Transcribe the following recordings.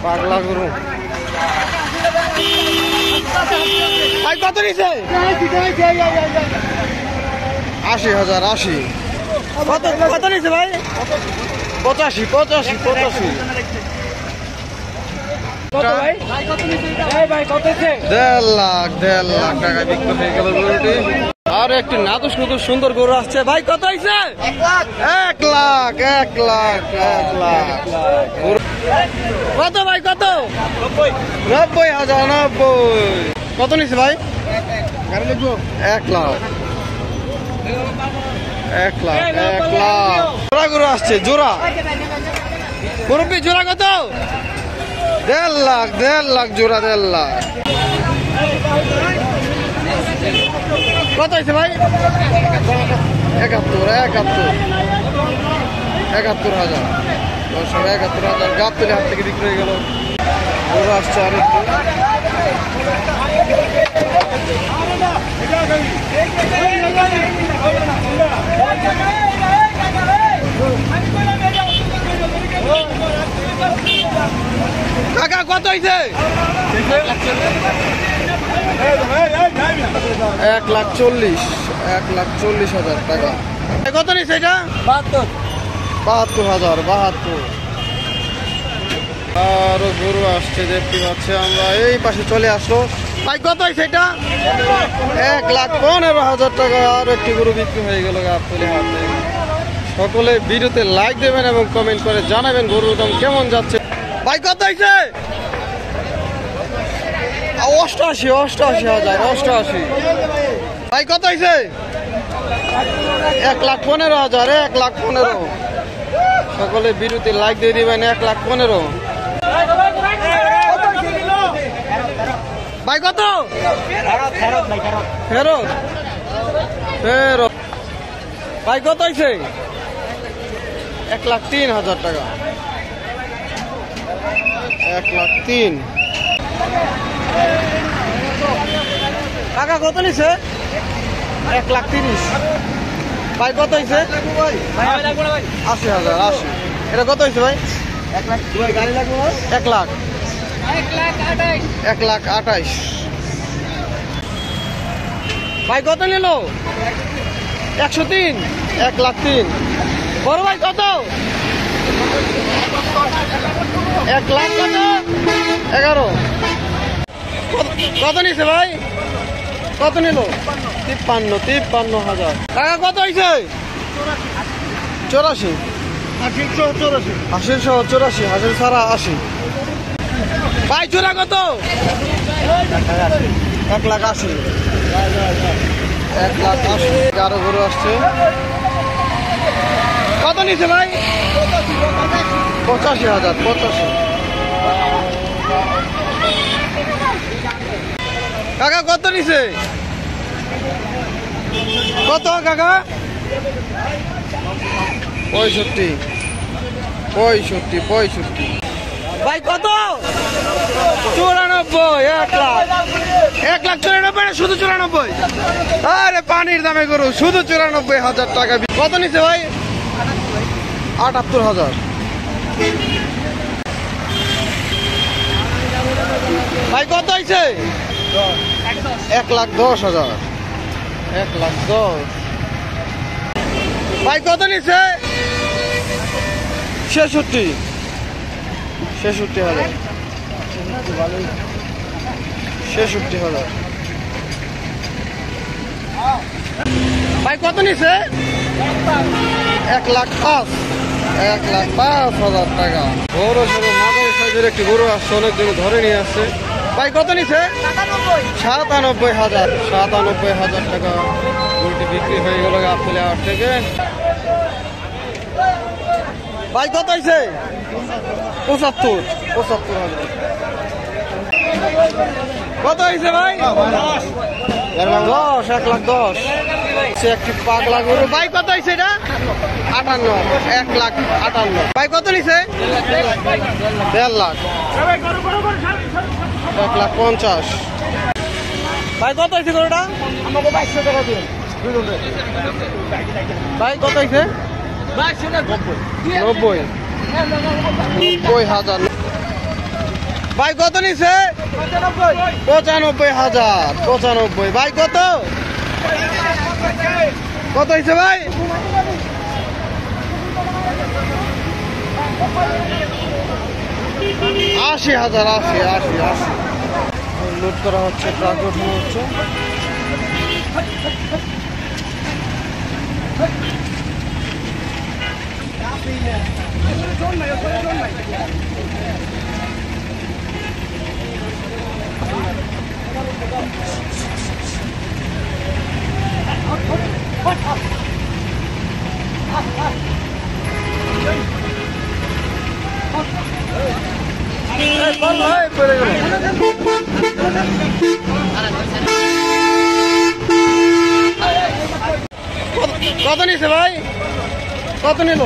পাগলা গরু ভাই কত নিছে? ৮০,০০০। ৮০ কত নিছে ভাই? ৮৫। ৮৫। ৮৫ ১.৫ লাখ টাকা বিক্রি হয়ে গেল গরুটি। আর একটি নাদুস নুদুস সুন্দর গরু আসছে ভাই, কত হয়েছে? ১ লাখ। ১ লাখ। ১ লাখ কত ভাই? কত? ৯০,০০০। ৯০ কত নিছে ভাই? ১ লাখ। ১ লাখ। ১ লাখ জোড়া গরু আসছে, জোড়া মুরব্বি। জোড়া কত? ১.৫ লাখ। ১.৫ লাখ জোড়া। ১.৫ লাখ কত হয়েছে ভাই? ৭১। ৭১,০০০। ৭১,০০০ গাবতলি হাত থেকে বিক্রি হয়ে গেল। গরু আসছে আর একটু। কাকা কত হয়েছে? ১,৪০,০০০। ১,৪০,০০০ টাকা। কত নিচ্ছে এটা? ৭২,০০০। ৭২। আরো গরু আসছে দেখতে পাচ্ছি আমরা। এই পাশে চলে আসলো ভাই, কত হয়েছে এটা? ১,১৫,০০০ টাকা। আর একটি গরু বিক্রি হয়ে গেল গাবতলি হাটে। সকলে ভিডিওতে লাইক দেবেন এবং কমেন্ট করে জানাবেন গরুর দাম কেমন যাচ্ছে। ভাই কত হয়েছে? ৮৮,০০০। ৮৮,০০০। ভাই কত হয়েছে? ১,১৫,০০০। ১,১৫,০০০। সকলে ভিডিওতে লাইক দিয়ে দিবেন। ১,১৫,০০০। ভাই কত? ফেরত। ভাই কত হয়েছে? ১,০৩,০০০ টাকা। ১,০৩,০০০। টাকা কত নিছে? ১,৩০,০০০। ভাই কত হয়েছে? ৮০,০০০। ৮০। এটা কত হয়েছে ভাই? ১ লাখ। ১ লাখ। ১,২৮,০০০। ভাই কত নিল? ১০৩। ১,০৩,০০০। বড় ভাই কত? ১ লাখ। কত? ১১। কত নিছে ভাই? কত নিল? ৫৩,৫৩,০০০। টাকা কত হয়েছে? ৮৪। ৮০,৮৪। হাসিল ছাড়া ৮০। ভাই জোড়া কত? ১,৮০,০০০। ১,৮০,০০০। আরো গরু আসছে। কত নিছে ভাই? ৮৫,০০০। ৮৫। কাকা কত নিছে? কত কাকা? ৬৫। ৬৫। ভাই কত? ৯৪। ১ লাখ। ১,৯৪,০০০। শুধু ৯৪? আরে পানির দামে গরু, শুধু ৯৪,০০০ টাকা। কত নিছে ভাই? ৭৮,০০০। ভাই কত হয়েছে? ১,১০,০০০। ১,১০,০০০। ভাই কত নিছে? ৬৬,০০০। ৬৬,০০০। ৬৬,০০০। ভাই কত নিছে? ১,০৫,০০০। ১,০৫,০০০ টাকা। বড় সড়ো মাঝারি সাইজের একটি গরু আসছে, অনেকদিন ধরে নিয়ে আসছে। ভাই কত নিছে? ৯৭,০০০। ৯৭,০০০ টাকা। গরুটি বিক্রি হয়ে গেল গাবতলী হাট থেকে। ভাই কত হয়েছে? ৭৫,০০০। ৭৫,০০০। কত হয়েছে ভাই? ১,১০,০০০। ১,১০,০০০। সে একটি পাগলা গরু। ভাই কত হয়েছে এটা? ৫৮। ১,৫৮,০০০। ভাই কত নিছে? ১,৫০,০০০। ১,৫০,০০০। ভাই কত হয়েছে গরুটা? আমাকে ২২০০ টাকা দিন। ভাই কত হয়েছে? ৯০,০০০। ভাই কত নিছে? 95,000। 95 ভাই কত কত হয়েছে ভাই? 80,000। 80 লোড করা হচ্ছে, ট্রাক ওঠানো হচ্ছে। কত নিছে ভাই? কত নিল?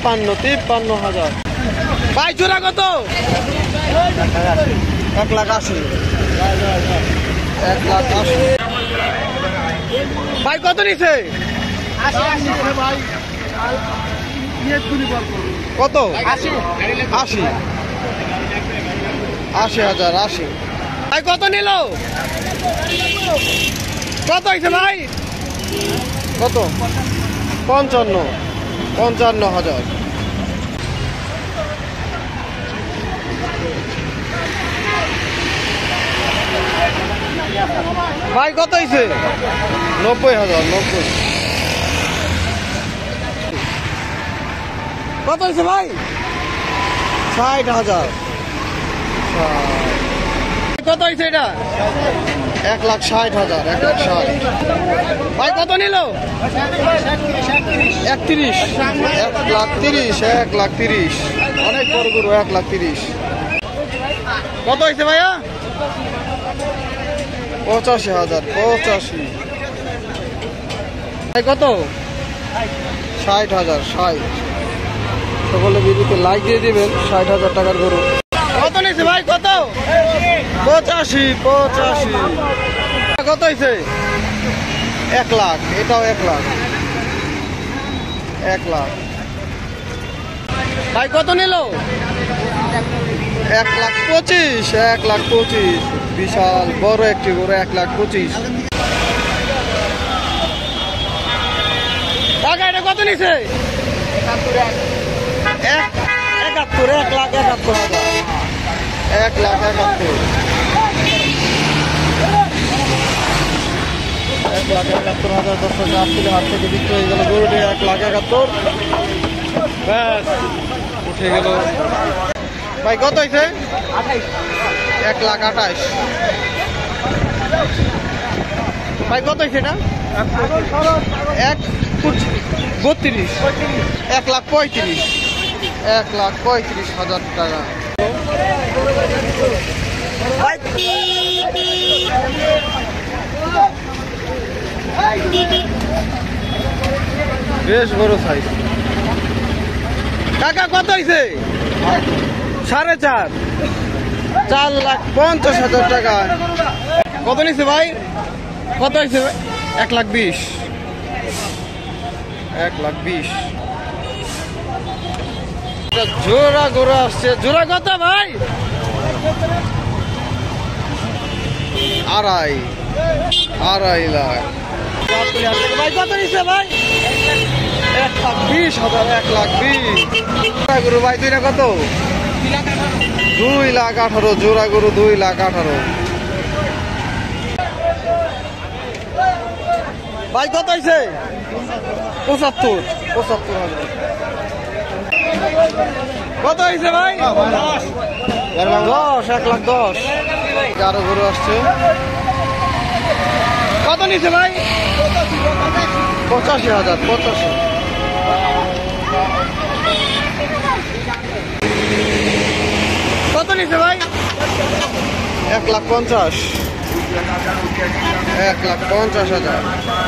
53,000। ভাই জোড়া কত? 1,80,000। 1,80,000 ভাই কত নিছে? কত? 80,000। 80,000। ভাই কত নিল? কত হয়েছে ভাই? কত? 55,000। ভাই কত হয়েছে? 90,000। 90। কত হয়েছে ভাই? 60,000। কত হয়েছে এটা? 1,60,000। 1,60,000 ভাই কত নিল? 31। 1,30,000। 1,30,000 অনেক বড় গরু। 1,30,000 কত হয়েছে ভাইয়া? 85,000। 85 ভাই কত? 60,000। 60 সকলে ভিডিওতে লাইক দিয়ে দিবেন। 60,000 টাকার গরু। কত নিয়েছে ভাই? কত? 85। 85 কত হয়েছে? 1 লাখ। এটাও 1 লাখ। 1 লাখ ভাই কত নিল? 1,25,000। 1,25,000 বিশাল বড় একটি গরু। 1,25,000 টাকা। এটা কত নিছে? 71,000। 1,71,000। 1,71,000। 1,71,000 দর্শক আসলে হাত থেকে বিক্রি হয়ে গেল গরুটি। 1,71,000 ব্যাস উঠে গেল। ভাই কত হয়েছে? 1,28,000 ভাই কত হয়েছে এটা? 1,32,000। 1,35,000। 1,35,000 টাকা। বেশ বড় সাইজ। কাকা কত হয়েছে? 4.5। 4,50,000 টাকা। কত নিছে ভাই? কত হয়েছে? 1,20,000। 1,20,000 জোড়া গরু আসছে। জোড়া কত ভাই? 2.5 লাখ। ভাই কত নিচ্ছে ভাই? 1,20,000। 1,20,000 গরু ভাই। দুইটা কত? 2,18,000 জোড়া গরু। 2,18,000 ভাই কত হয়েছে? 75,000। কত হয়েছে ভাই? 10। 1,10,000। আরো গরু আসছে। কত নিচ্ছে ভাই? 85,000। 85 কত নিচ্ছে ভাই? 1,50,000। 1,50,000